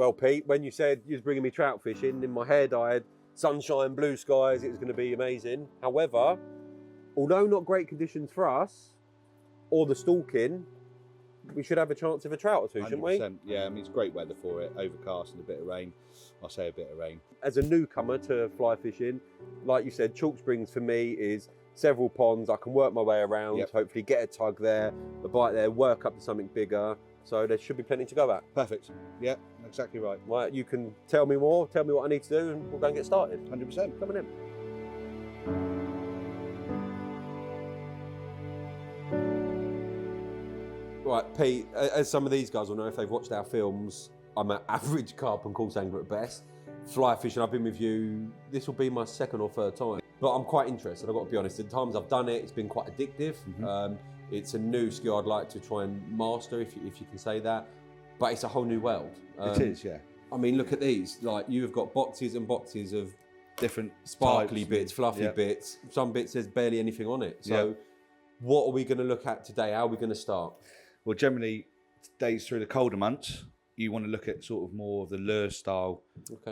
Well, Pete, when you said you was bringing me trout fishing, in my head I had sunshine, blue skies, it was going to be amazing. However, although not great conditions for us, or the stalking, we should have a chance of a trout or two, shouldn't we? Yeah, I mean, it's great weather for it, overcast and a bit of rain. I'll say a bit of rain. As a newcomer to fly fishing, like you said, Chalk Springs for me is several ponds. I can work my way around, hopefully get a tug there, a bite there, work up to something bigger. So there should be plenty to go at. Perfect. Yeah, exactly right. Right, you can tell me more, tell me what I need to do, and we'll go and get started. 100%. Coming in. Right, Pete, as some of these guys will know if they've watched our films, I'm an average carp and coarse angler at best. Fly fishing, I've been with you, this will be my second or third time. But I'm quite interested, I've got to be honest. The times I've done it, it's been quite addictive. It's a new skill I'd like to try and master, if you can say that. But it's a whole new world. It is, yeah. I mean, look at these. Like, you've got boxes and boxes of different sparkly bits, fluffy bits. Some bits there's barely anything on it. So what are we going to look at today? How are we going to start? Well, generally, days through the colder months, you want to look at sort of more of the lure style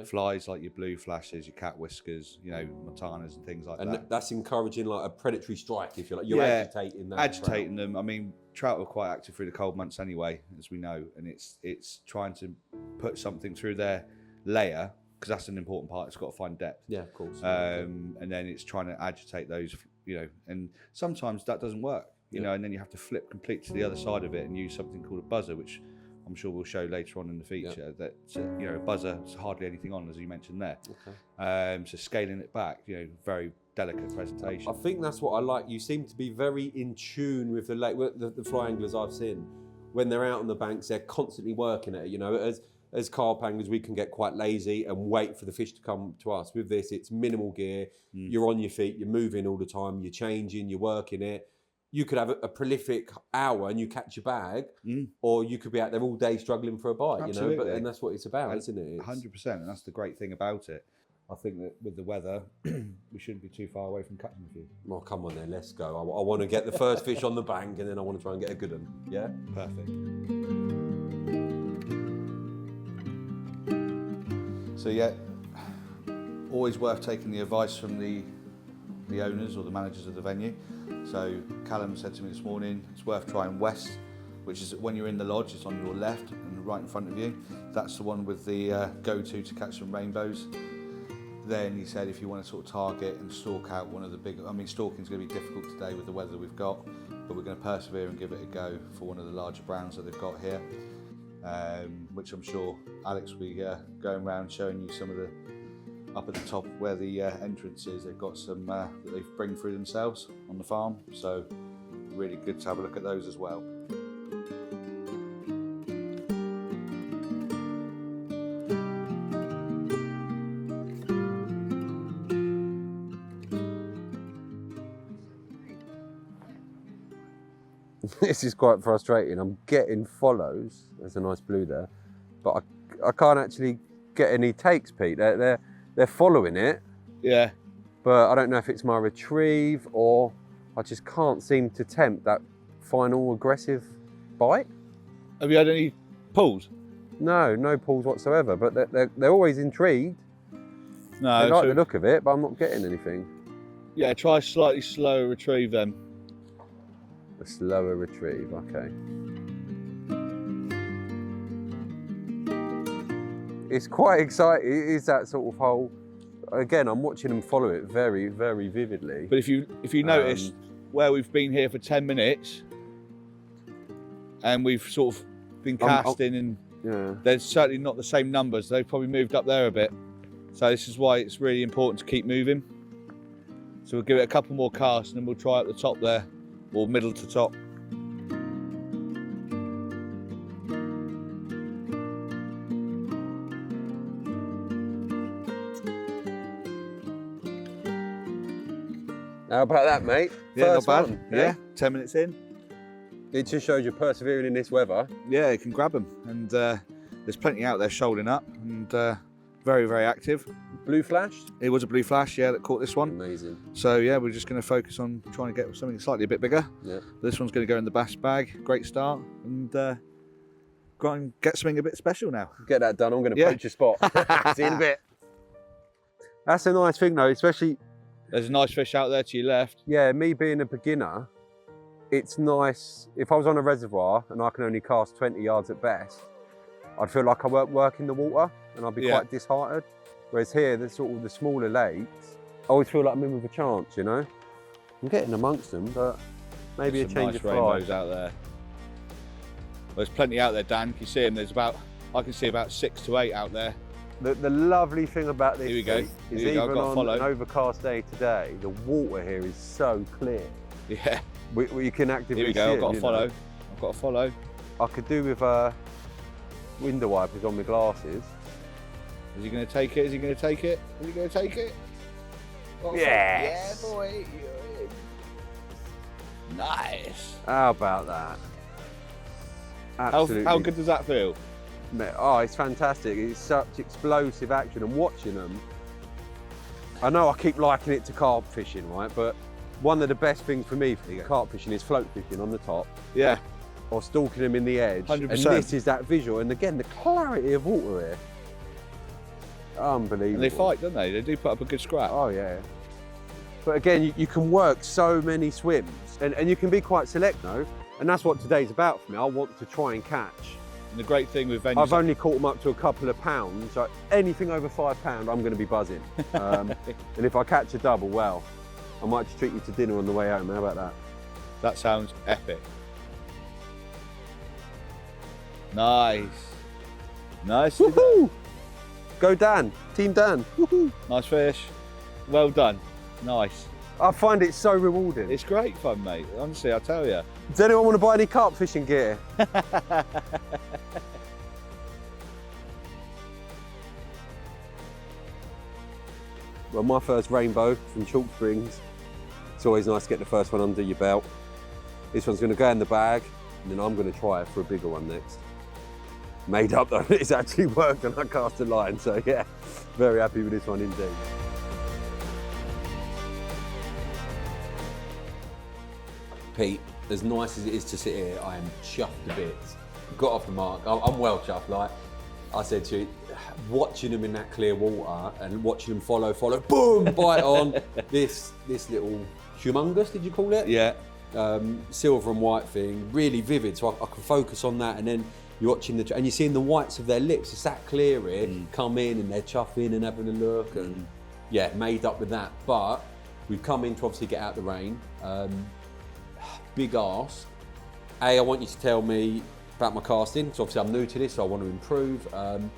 flies, like your blue flashes, your cat whiskers, you know, montanas and things like that. And that's encouraging like a predatory strike, if you like. You're agitating that. Agitating them. I mean, trout are quite active through the cold months anyway, as we know, and it's trying to put something through their layer, because that's an important part. It's got to find depth. Yeah, of course. And then it's trying to agitate those, you know, and sometimes that doesn't work, you know, and then you have to flip complete to the other side of it and use something called a buzzer, which I'm sure we'll show later on in the feature. That you know, a buzzer is hardly anything on, as you mentioned there. So scaling it back, you know, very delicate presentation. I think that's what I like. You seem to be very in tune with the lake. The fly anglers I've seen, when they're out on the banks, they're constantly working at it. You know, as carp anglers, we can get quite lazy and wait for the fish to come to us. With this, it's minimal gear. You're on your feet. You're moving all the time. You're changing. You're working it. You could have a prolific hour and you catch your bag, or you could be out there all day struggling for a bite. Absolutely. You know. And that's what it's about, isn't it? 100%, and that's the great thing about it. I think that with the weather, we shouldn't be too far away from catching a few. Well, come on then, let's go. I want to get the first fish on the bank, and then I want to try and get a good one. Yeah? Perfect. So yeah, always worth taking the advice from the owners or the managers of the venue. So Callum said to me this morning, it's worth trying west, which is when you're in the lodge, it's on your left and right in front of you. That's the one with the go-to to catch some rainbows. Then he said if you want to sort of target and stalk out one of the big, I mean, stalking's going to be difficult today with the weather we've got, but we're going to persevere and give it a go for one of the larger browns that they've got here, which I'm sure Alex will be going around showing you some of the, up at the top where the entrance is. They've got some that they bring through themselves on the farm, so really good to have a look at those as well. This is quite frustrating. I'm getting follows. There's a nice blue there, but I can't actually get any takes, Pete. They're following it. Yeah. But I don't know if it's my retrieve or I just can't seem to tempt that final aggressive bite. Have you had any pulls? No, no pulls whatsoever. But they're always intrigued. No. They like the look of it, but I'm not getting anything. Yeah, try slightly slower retrieve then. A slower retrieve, okay. It's quite exciting. It is that sort of whole. Again, I'm watching them follow it very, very vividly. But if you notice where we've been here for 10 minutes, and we've sort of been casting, and there's certainly not the same numbers. They've probably moved up there a bit. So this is why it's really important to keep moving. So we'll give it a couple more casts, and then we'll try at the top there, or middle to top. How about that, mate? Yeah, First not bad. one, Yeah, 10 minutes in. It just shows you're persevering in this weather. Yeah, you can grab them, and there's plenty out there shoaling up, and very, very active. Blue flash? It was a blue flash, yeah, that caught this one. Amazing. So yeah, we're just going to focus on trying to get something slightly a bit bigger. Yeah. This one's going to go in the bass bag. Great start, and go and get something a bit special now. Get that done. I'm going to Yeah. poach a spot. See you in a bit. That's a nice thing though, especially. There's a nice fish out there to your left. Yeah, me being a beginner, it's nice. If I was on a reservoir and I can only cast 20 yards at best, I'd feel like I weren't working the water and I'd be quite disheartened. Whereas here, the sort of the smaller lakes, I always feel like I'm in with a chance, you know? I'm getting amongst them, but maybe There's a some change nice of rainbows fly. out there. There's plenty out there, Dan. Can you see them? There's about, I can see about 6 to 8 out there. The lovely thing about this Here we go. is Here we go. I've even got to on follow. an overcast day today, the water here is so clear. Yeah. You can actively Here we see go. it, I've got to you follow. know. I've got to follow. I could do with window wipers on my glasses. Is he going to take it? Is he going to take it? Is he going to take it? Oh, Yes. Yeah, boy. Nice. How about that? Absolutely. How good does that feel? Mate, oh, it's fantastic. It's such explosive action and watching them. I know I keep likening it to carp fishing, right? But one of the best things for me for carp fishing is float fishing on the top. Yeah. Or stalking them in the edge. 100%. And this is that visual. And again, the clarity of water here. Unbelievable. And they fight, don't they? They do put up a good scrap. Oh, yeah. But again, you can work so many swims and you can be quite select, though. And that's what today's about for me. I want to try and catch. And the great thing with venues... I've only caught them up to a couple of pounds. So anything over £5, I'm going to be buzzing. And if I catch a double, well, I might just treat you to dinner on the way home. How about that? That sounds epic. Nice. Nice. Woohoo! Go Dan, Team Dan. Woohoo! Nice fish. Well done. Nice. I find it so rewarding. It's great fun, mate. Honestly, I tell you. Does anyone want to buy any carp fishing gear? Well, my first rainbow from Chalk Springs. It's always nice to get the first one under your belt. This one's going to go in the bag, and then I'm going to try it for a bigger one next. Made up though, it's actually worked and I cast a line, so yeah, very happy with this one indeed. Pete, as nice as it is to sit here, I am chuffed to bits. Got off the mark, I'm well chuffed. Like I said to you, watching them in that clear water and watching them follow, boom, bite on. This little humongous, did you call it? Yeah. Silver and white thing, really vivid, so I can focus on that, and then you're watching and you're seeing the whites of their lips. It's that clear here, come in and they're chuffing and having a look, and yeah, made up with that. But we've come in to obviously get out the rain. Big ask. A, I want you to tell me about my casting, so obviously I'm new to this, so I want to improve. And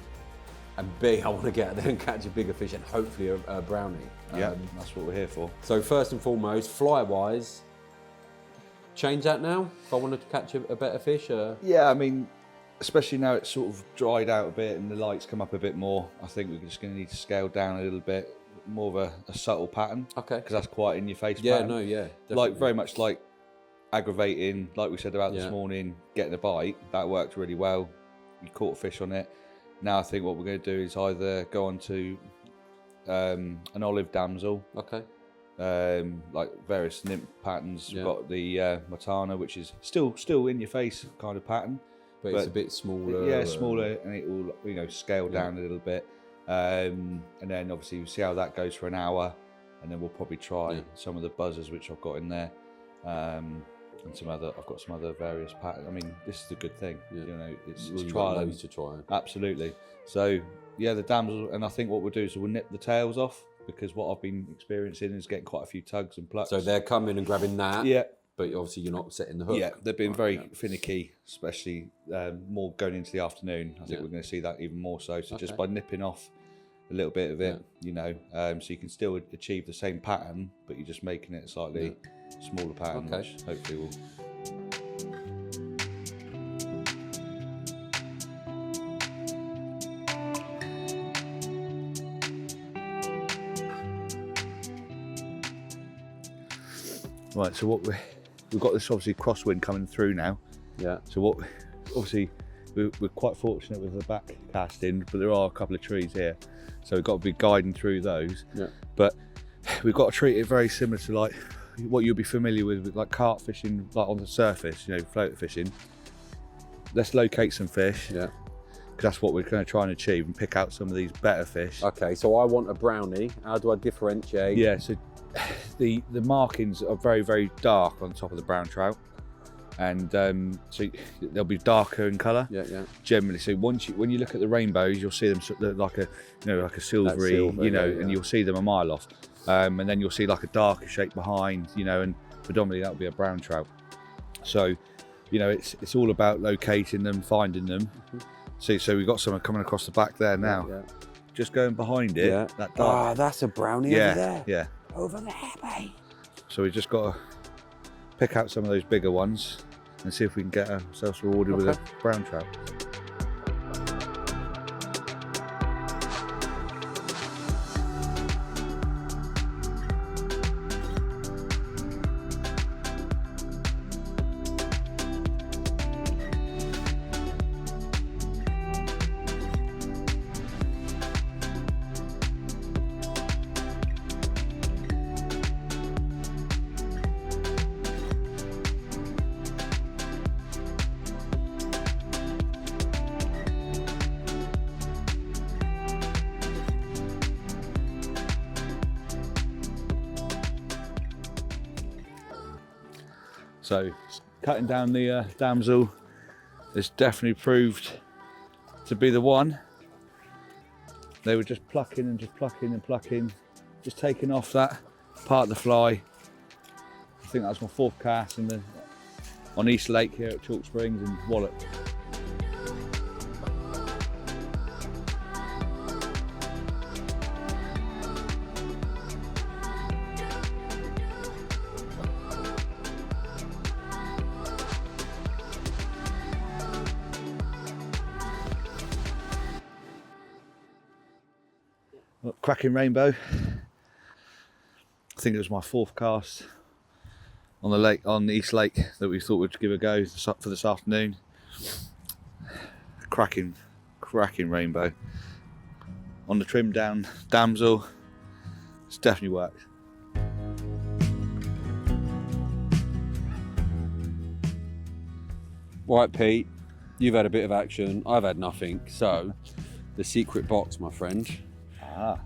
B, I want to get out there and catch a bigger fish and hopefully a brownie. Yeah, that's what we're here for. So first and foremost, fly-wise, change that now if I wanted to catch a better fish? Yeah, I mean, especially now it's sort of dried out a bit and the lights come up a bit more, I think we're just going to need to scale down a little bit, more of a subtle pattern. Okay. Because that's quite in your face Yeah, pattern. no, yeah. Definitely. Like, very much like aggravating, like we said about this morning, getting a bite. That worked really well. You caught a fish on it. Now I think what we're going to do is either go on to an olive damsel. Okay. Like various nymph patterns. Yeah. We've got the Matana, which is still in your face kind of pattern. But it's a bit smaller. Yeah, smaller, and it will scale down a little bit. And then obviously we'll see how that goes for an hour, and then we'll probably try some of the buzzers which I've got in there, and I've got some other various patterns. I mean, this is a good thing. Yeah. You know, it's You've trial. got loads to try. Absolutely. So yeah, the damsel, and I think what we'll do is we'll nip the tails off, because what I've been experiencing is getting quite a few tugs and plucks. So they're coming and grabbing that. Yeah. But obviously you're not setting the hook. Yeah, they've been very finicky, especially more going into the afternoon. I think we're going to see that even more so. So just by nipping off a little bit of it, so you can still achieve the same pattern, but you're just making it a slightly smaller pattern, which hopefully will. Right, so we've got this obviously crosswind coming through now. Yeah. So we're quite fortunate with the back casting, but there are a couple of trees here, so we've got to be guiding through those. Yeah. But we've got to treat it very similar to like what you'll be familiar with like carp fishing, like on the surface, float fishing. let's locate some fish. Yeah. Because that's what we're going to try and achieve, and pick out some of these better fish. Okay, so I want a brownie. How do I differentiate? Yeah, so the markings are very, very dark on top of the brown trout, and so they'll be darker in colour. Yeah, yeah. Generally, so when you look at the rainbows, you'll see them sort of like a, like a silvery, silver, yeah. and you'll see them a mile off, and then you'll see like a darker shape behind, and predominantly that'll be a brown trout. So, it's all about locating them, finding them. So we've got some coming across the back there now. Yeah. Just going behind it. Yeah. That dark. Ah, that's a brownie over there. Yeah. Over there, mate. So we've just got to pick out some of those bigger ones and see if we can get ourselves rewarded with a brown trout. So cutting down the damsel has definitely proved to be the one. They were just plucking and just plucking and plucking, just taking off that part of the fly. I think that was my 4th cast on East Lake here at Chalk Springs and Wallop. Cracking rainbow. I think it was my 4th cast on the lake, on the East Lake, that we thought we'd give a go for this afternoon. Cracking rainbow on the trim down damsel. It's definitely worked. Right, Pete, you've had a bit of action. I've had nothing. So, the secret box, my friend. Ah,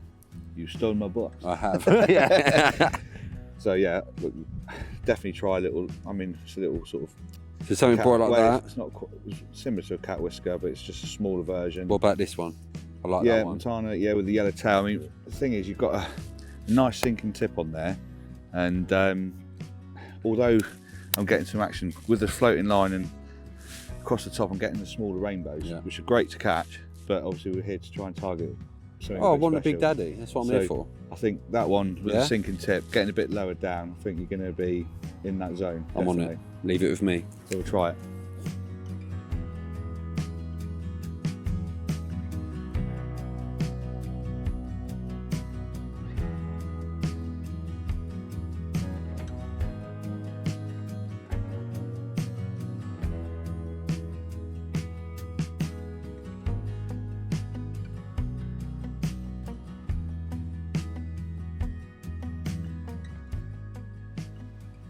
you stole my box. I have. Yeah. So yeah, look, definitely try a little. I mean, it's a little sort of. So something bright like that. It's not quite, it's similar to a cat whisker, but it's just a smaller version. What about this one? I like yeah, that one. Montana. Yeah, with the yellow tail. I mean, the thing is, you've got a nice sinking tip on there, and although I'm getting some action with the floating line and across the top, I'm getting the smaller rainbows, which are great to catch. But obviously, we're here to try and target. Oh, I want a big daddy. That's what I'm here for. I think that one with a sinking tip, getting a bit lower down, I think you're going to be in that zone. I'm on it. Leave it with me. So we'll try it.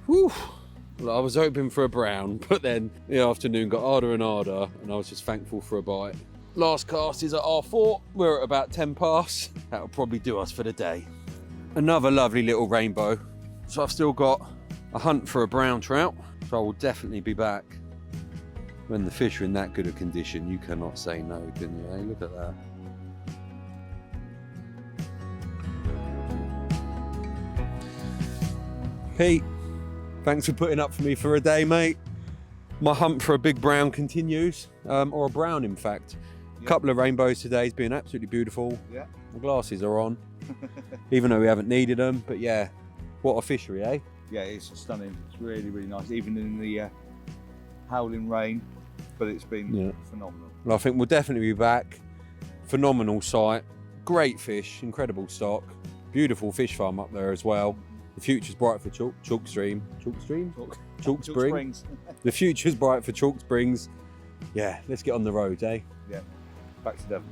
Whew. Well, I was hoping for a brown, but then the afternoon got harder and harder, and I was just thankful for a bite. Last cast is at R4. We're at about 10 past. That'll probably do us for the day. Another lovely little rainbow. So I've still got a hunt for a brown trout, so I will definitely be back. When the fish are in that good a condition, you cannot say no, can you? Hey, look at that. Pete, thanks for putting up for me for a day, mate. My hunt for a big brown continues, or a brown in fact. A couple of rainbows today. It's been absolutely beautiful. Yeah. The glasses are on, even though we haven't needed them. But yeah, what a fishery, eh? Yeah, it's stunning. It's really, really nice, even in the howling rain. But it's been phenomenal. Well, I think we'll definitely be back. Phenomenal site, great fish, incredible stock, beautiful fish farm up there as well. The future's bright for Chalk Springs. The future's bright for Chalk Springs. Yeah, let's get on the road, eh? Yeah, back to Devon.